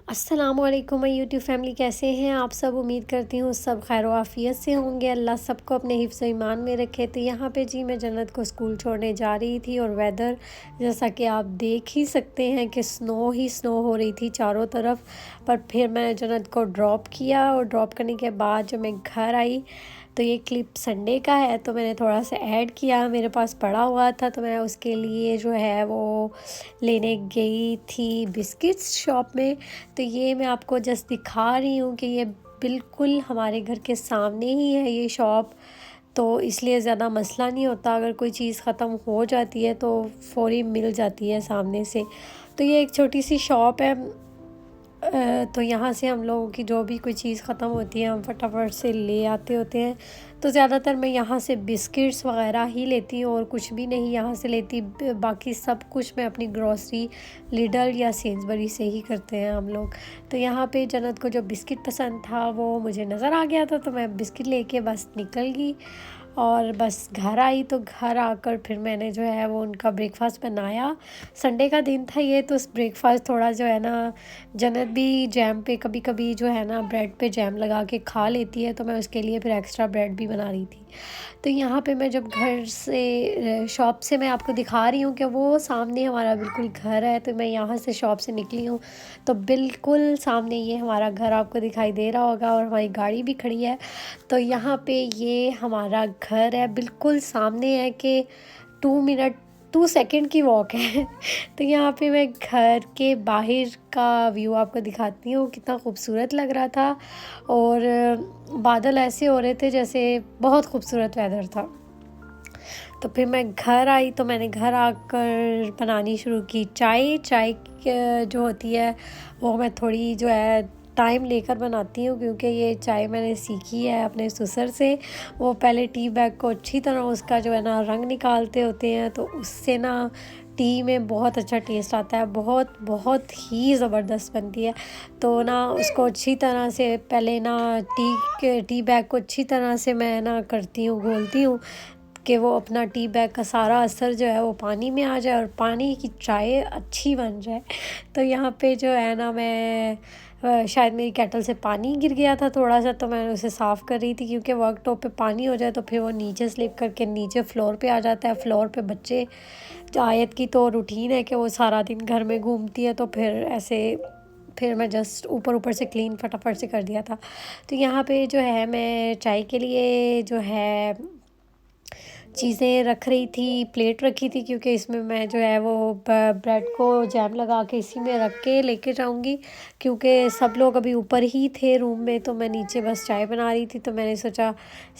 अस्सलामुअलैकुम my YouTube family, कैसे हैं आप सब। उम्मीद करती हूँ सब खैर आफियत से होंगे। अल्लाह सबको अपने हिफ्ज़ ईमान में रखे। तो यहाँ पे जी मैं जन्नत को स्कूल छोड़ने जा रही थी और वेदर जैसा कि आप देख ही सकते हैं कि स्नो ही स्नो हो रही थी चारों तरफ। पर फिर मैंने जन्नत को ड्रॉप किया और ड्रॉप करने के बाद जब मैं घर आई तो ये क्लिप संडे का है तो मैंने थोड़ा सा ऐड किया, मेरे पास पड़ा हुआ था तो मैं उसके लिए जो है वो लेने गई थी बिस्किट्स शॉप में। तो ये मैं आपको जस्ट दिखा रही हूँ कि ये बिल्कुल हमारे घर के सामने ही है ये शॉप, तो इसलिए ज़्यादा मसला नहीं होता। अगर कोई चीज़ ख़त्म हो जाती है तो फ़ौरी मिल जाती है सामने से। तो ये एक छोटी सी शॉप है। तो यहाँ से हम लोगों की जो भी कोई चीज़ ख़त्म होती है हम फटाफट से ले आते होते हैं। तो ज़्यादातर मैं यहाँ से बिस्किट्स वगैरह ही लेती हूँ और कुछ भी नहीं यहाँ से लेती। बाकी सब कुछ मैं अपनी ग्रॉसरी लिडल या सेंसबरी से ही करते हैं हम लोग। तो यहाँ पे जन्नत को जो बिस्किट पसंद था वो मुझे नज़र आ गया था तो मैं बिस्किट लेके बस निकल गई और बस घर आई। तो घर आकर फिर मैंने जो है वो उनका ब्रेकफास्ट बनाया। संडे का दिन था ये, तो ब्रेकफास्ट थोड़ा जो है ना, जन्नत भी जैम पे कभी कभी जो है ना ब्रेड पे जैम लगा के खा लेती है, तो मैं उसके लिए फिर एक्स्ट्रा ब्रेड भी बना रही थी। तो यहाँ पे मैं जब घर से शॉप से मैं आपको दिखा रही हूँ कि वो सामने हमारा बिल्कुल घर है। तो मैं यहाँ से शॉप से निकली हूँ तो बिल्कुल सामने ये हमारा घर आपको दिखाई दे रहा होगा और हमारी गाड़ी भी खड़ी है। तो यहाँ पे ये हमारा घर है, बिल्कुल सामने है कि 2 सेकंड की वॉक है। तो यहाँ पे मैं घर के बाहर का व्यू आपको दिखाती हूँ, कितना खूबसूरत लग रहा था और बादल ऐसे हो रहे थे जैसे बहुत खूबसूरत वेदर था। तो फिर मैं घर आई तो मैंने घर आकर बनानी शुरू की चाय। जो होती है वो मैं थोड़ी जो है टाइम लेकर बनाती हूँ, क्योंकि ये चाय मैंने सीखी है अपने ससुर से। वो पहले टी बैग को अच्छी तरह उसका जो है ना रंग निकालते होते हैं, तो उससे ना टी में बहुत अच्छा टेस्ट आता है, बहुत बहुत ही ज़बरदस्त बनती है। तो ना उसको अच्छी तरह से पहले ना टी बैग को अच्छी तरह से मैं ना करती हूँ, घोलती हूँ कि वो अपना टी बैग का सारा असर जो है वो पानी में आ जाए और पानी की चाय अच्छी बन जाए। तो यहाँ पे जो है ना मैं शायद मेरी केटल से पानी गिर गया था थोड़ा सा, तो मैं उसे साफ़ कर रही थी, क्योंकि वर्क टॉप पे पानी हो जाए तो फिर वो नीचे स्लिप करके नीचे फ्लोर पे आ जाता है। फ्लोर पे बच्चे आयत की तो रूटीन है कि वो सारा दिन घर में घूमती है, तो फिर मैं जस्ट ऊपर ऊपर से क्लीन फटाफट से कर दिया था। तो यहाँ पे जो है मैं चाय के लिए जो है चीज़ें रख रही थी, प्लेट रखी थी, क्योंकि इसमें मैं जो है वो ब्रेड को जैम लगा के इसी में रख के लेके जाऊंगी, क्योंकि सब लोग अभी ऊपर ही थे रूम में, तो मैं नीचे बस चाय बना रही थी। तो मैंने सोचा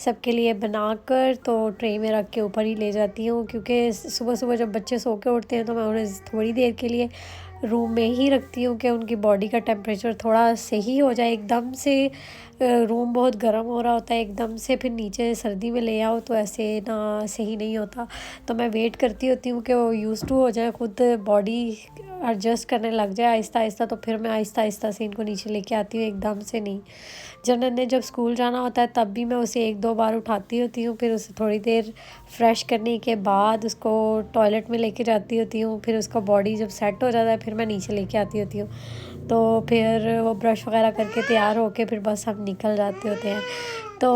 सबके लिए बनाकर तो ट्रे में रख के ऊपर ही ले जाती हूँ, क्योंकि सुबह सुबह जब बच्चे सो के उठते हैं तो मैं उन्हें थोड़ी देर के लिए रूम में ही रखती हूँ कि उनकी बॉडी का टेम्परेचर थोड़ा सही हो जाए। एकदम से रूम बहुत गर्म हो रहा होता है, एकदम से फिर नीचे सर्दी में ले आओ तो ऐसे ना सही नहीं होता। तो मैं वेट करती होती हूँ कि वो यूज़ टू हो जाए, खुद बॉडी एडजस्ट करने लग जाए आहिस्ता आहिस्ता, तो फिर मैं आहिस्ता आहिस्ता से इनको नीचे लेके आती हूँ, एकदम से नहीं। जन्नत ने जब स्कूल जाना होता है तब भी मैं उसे 1-2 बार उठाती होती हूँ, फिर उसे थोड़ी देर फ्रेश करने के बाद उसको टॉयलेट में लेके जाती होती हूँ, फिर उसका बॉडी जब सेट हो जाता है फिर मैं नीचे लेके आती होती हूँ। तो फिर वो ब्रश वगैरह करके तैयार होके फिर बस हम निकल जाते होते हैं। तो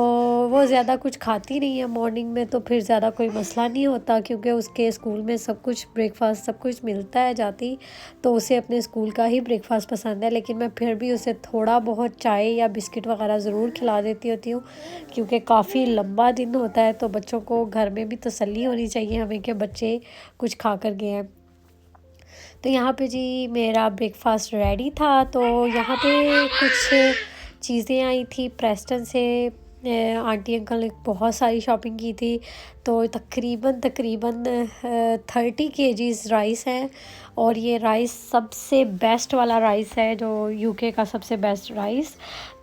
वो ज़्यादा कुछ खाती नहीं है मॉर्निंग में, तो फिर ज़्यादा कोई मसला नहीं होता, क्योंकि उसके स्कूल में सब कुछ ब्रेकफास्ट सब कुछ मिलता है जाती। तो उसे अपने स्कूल का ही ब्रेकफास्ट पसंद है, लेकिन मैं फिर भी उसे थोड़ा बहुत चाय या बिस्किट वगैरह ज़रूर खिला देती होती हूँ, क्योंकि काफ़ी लंबा दिन होता है, तो बच्चों को घर में भी तसल्ली होनी चाहिए हमें कि बच्चे कुछ खा कर गए हैं। तो यहाँ पे जी मेरा ब्रेकफास्ट रेडी था। तो यहाँ पे कुछ चीज़ें आई थी प्रेस्टन से। आंटी अंकल ने बहुत सारी शॉपिंग की थी, तो तकरीबन 30 kgs राइस है, और ये राइस सबसे बेस्ट वाला राइस है, जो यूके का सबसे बेस्ट राइस।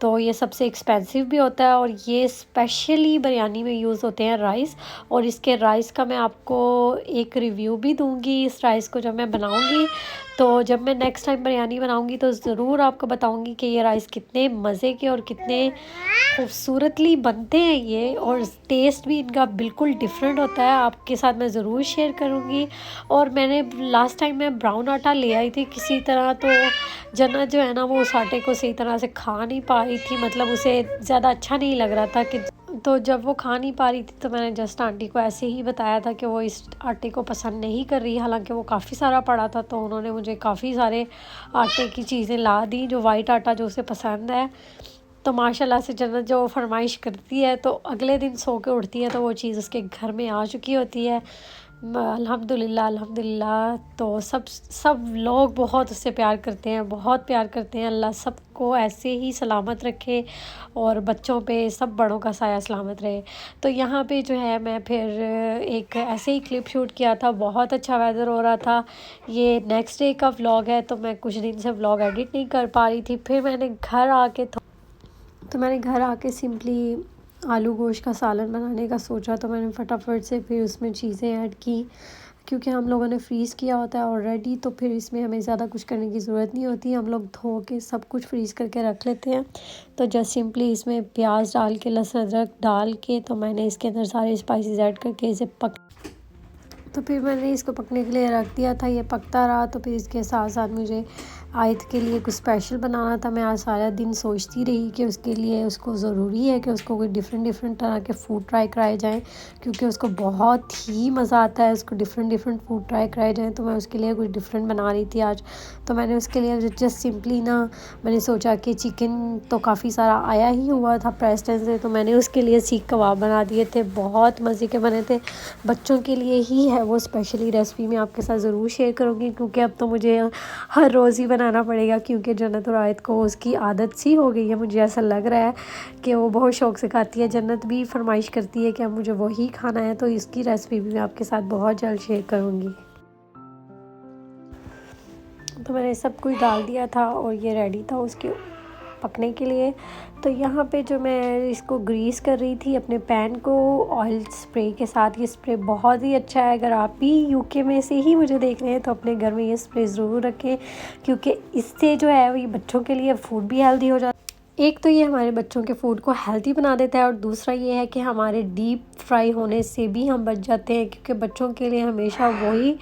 तो ये सबसे एक्सपेंसिव भी होता है और ये स्पेशली बिरयानी में यूज़ होते हैं राइस। और इसके राइस का मैं आपको एक रिव्यू भी दूंगी इस राइस को जब मैं बनाऊंगी। तो जब मैं नेक्स्ट टाइम बिरयानी बनाऊंगी तो ज़रूर आपको बताऊंगी कि ये राइस कितने मज़े के और कितने खूबसूरतली बनते हैं ये, और टेस्ट भी इनका बिल्कुल डिफरेंट होता है, आपके साथ मैं ज़रूर शेयर करूँगी। और मैंने लास्ट टाइम मैं ब्राउन आटा ले आई थी किसी तरह, तो जन्नत जो है ना वो उस आटे को सही तरह से खा नहीं पा रही थी, मतलब उसे ज़्यादा अच्छा नहीं लग रहा था कि, तो जब वो खा नहीं पा रही थी तो मैंने जस्ट आंटी को ऐसे ही बताया था कि वो इस आटे को पसंद नहीं कर रही, हालांकि वो काफ़ी सारा पड़ा था। तो उन्होंने मुझे काफ़ी सारे आटे की चीज़ें ला दी, जो वाइट आटा जो उसे पसंद है। तो माशाल्लाह से जन्नत जो फरमाइश करती है तो अगले दिन सो के उठती है तो वो चीज़ उसके घर में आ चुकी होती है। अल्हम्दुलिल्लाह अल्हम्दुलिल्लाह। तो सब लोग बहुत उससे प्यार करते हैं, बहुत प्यार करते हैं। अल्लाह सबको ऐसे ही सलामत रखे और बच्चों पे सब बड़ों का साया सलामत रहे। तो यहाँ पे जो है मैं फिर एक ऐसे ही क्लिप शूट किया था, बहुत अच्छा वेदर हो रहा था। ये नेक्स्ट डे का व्लॉग है, तो मैं कुछ दिन से व्लॉग एडिट नहीं कर पा रही थी। फिर मैंने घर आके सिंपली आलू गोश्त का सालन बनाने का सोचा, तो मैंने फटाफट से फिर उसमें चीज़ें ऐड की, क्योंकि हम लोगों ने फ्रीज़ किया होता है ऑलरेडी, तो फिर इसमें हमें ज़्यादा कुछ करने की ज़रूरत नहीं होती, हम लोग धो के सब कुछ फ्रीज़ करके रख लेते हैं। तो जस्ट सिंपली इसमें प्याज डाल के, लहसुन अदरक डाल के, तो मैंने इसके अंदर सारे स्पाइसेस ऐड करके इसे तो फिर मैंने इसको पकने के लिए रख दिया था। ये पकता रहा, तो फिर इसके साथ साथ मुझे आयत के लिए कुछ स्पेशल बनाना था। मैं आज सारा दिन सोचती रही कि उसके लिए उसको ज़रूरी है कि उसको कोई डिफरेंट तरह के फ़ूड ट्राई कराए जाएं, क्योंकि उसको बहुत ही मज़ा आता है उसको डिफरेंट फ़ूड ट्राई कराए जाएं। तो मैं उसके लिए कुछ डिफरेंट बना रही थी आज। तो मैंने उसके लिए जस्ट सिंपली ना, मैंने सोचा कि चिकन तो काफ़ी सारा आया ही हुआ था प्रेस्टन से, तो मैंने उसके लिए सीख कबाब बना दिए थे, बहुत मज़े के बने थे। बच्चों के लिए ही है वो स्पेशली रेसिपी, मैं आपके साथ ज़रूर शेयर करूँगी, क्योंकि अब तो मुझे हर रोज़ ही बनाना पड़ेगा, क्योंकि जन्नत और आयत को उसकी आदत सी हो गई है। मुझे ऐसा लग रहा है कि वो बहुत शौक़ से खाती है। जन्नत भी फरमाइश करती है कि अब मुझे वही खाना है, तो इसकी रेसिपी भी मैं आपके साथ बहुत जल्द शेयर करूँगी। तो मैंने सब कुछ डाल दिया था और ये रेडी था उसके पकने के लिए। तो यहाँ पे जो मैं इसको ग्रीस कर रही थी अपने पैन को ऑयल स्प्रे के साथ। ये स्प्रे बहुत ही अच्छा है, अगर आप भी यूके में से ही मुझे देख रहे हैं तो अपने घर में ये स्प्रे ज़रूर रखें, क्योंकि इससे जो है ये बच्चों के लिए फूड भी हेल्दी हो जाता है। एक तो ये हमारे बच्चों के फूड को हेल्दी बना देता है, और दूसरा ये है कि हमारे डीप फ्राई होने से भी हम बच जाते हैं, क्योंकि बच्चों के लिए हमेशा वही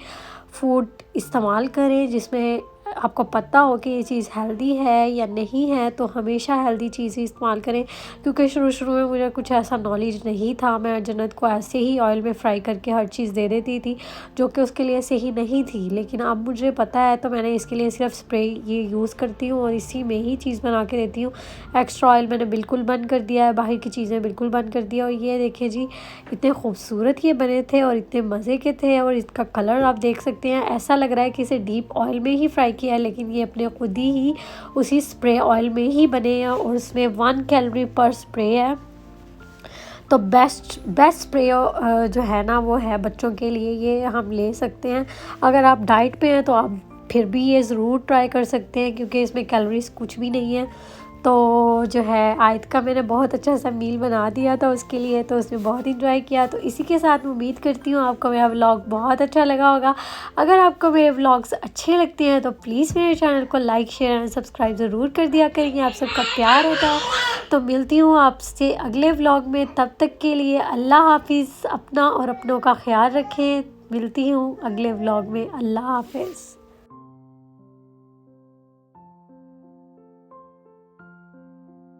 फूड इस्तेमाल करें जिसमें आपको पता हो कि ये चीज़ हेल्दी है या नहीं है। तो हमेशा हेल्दी चीज़ ही इस्तेमाल करें, क्योंकि शुरू में मुझे कुछ ऐसा नॉलेज नहीं था। मैं जन्नत को ऐसे ही ऑयल में फ्राई करके हर चीज़ दे देती थी, जो कि उसके लिए सही नहीं थी। लेकिन अब मुझे पता है, तो मैंने इसके लिए सिर्फ स्प्रे ये यूज़ करती हूँ और इसी में ही चीज़ बना के देती हूँ। एक्स्ट्रा ऑयल मैंने बिल्कुल बंद कर दिया है, बाहर की चीज़ें बिल्कुल बंद कर दिया। और ये देखें जी, इतने खूबसूरत ये बने थे और इतने मज़े के थे, और इसका कलर आप देख सकते हैं, ऐसा लग रहा है कि इसे डीप ऑयल में ही फ्राई किया है, लेकिन ये अपने खुद ही उसी स्प्रे ऑयल में ही बने हैं, और उसमें 1 कैलोरी पर स्प्रे है। तो बेस्ट स्प्रे जो है ना वो है बच्चों के लिए, ये हम ले सकते हैं। अगर आप डाइट पे हैं तो आप फिर भी ये ज़रूर ट्राई कर सकते हैं, क्योंकि इसमें कैलोरीज कुछ भी नहीं है। तो जो है आयत का मैंने बहुत अच्छा सा मील बना दिया था उसके लिए, तो उसने बहुत इंजॉय किया। तो इसी के साथ मैं उम्मीद करती हूँ आपको मेरा व्लॉग बहुत अच्छा लगा होगा। अगर आपको मेरे व्लॉग्स अच्छे लगते हैं तो प्लीज़ मेरे चैनल को लाइक शेयर एंड सब्सक्राइब ज़रूर कर दिया करेंगे, आप सबका प्यार होता है। तो मिलती हूँ आपसे अगले व्लॉग में, तब तक के लिए अल्लाह हाफिज़। अपना और अपनों का ख्याल रखें। मिलती हूँ अगले व्लॉग में। अल्लाह हाफिज़।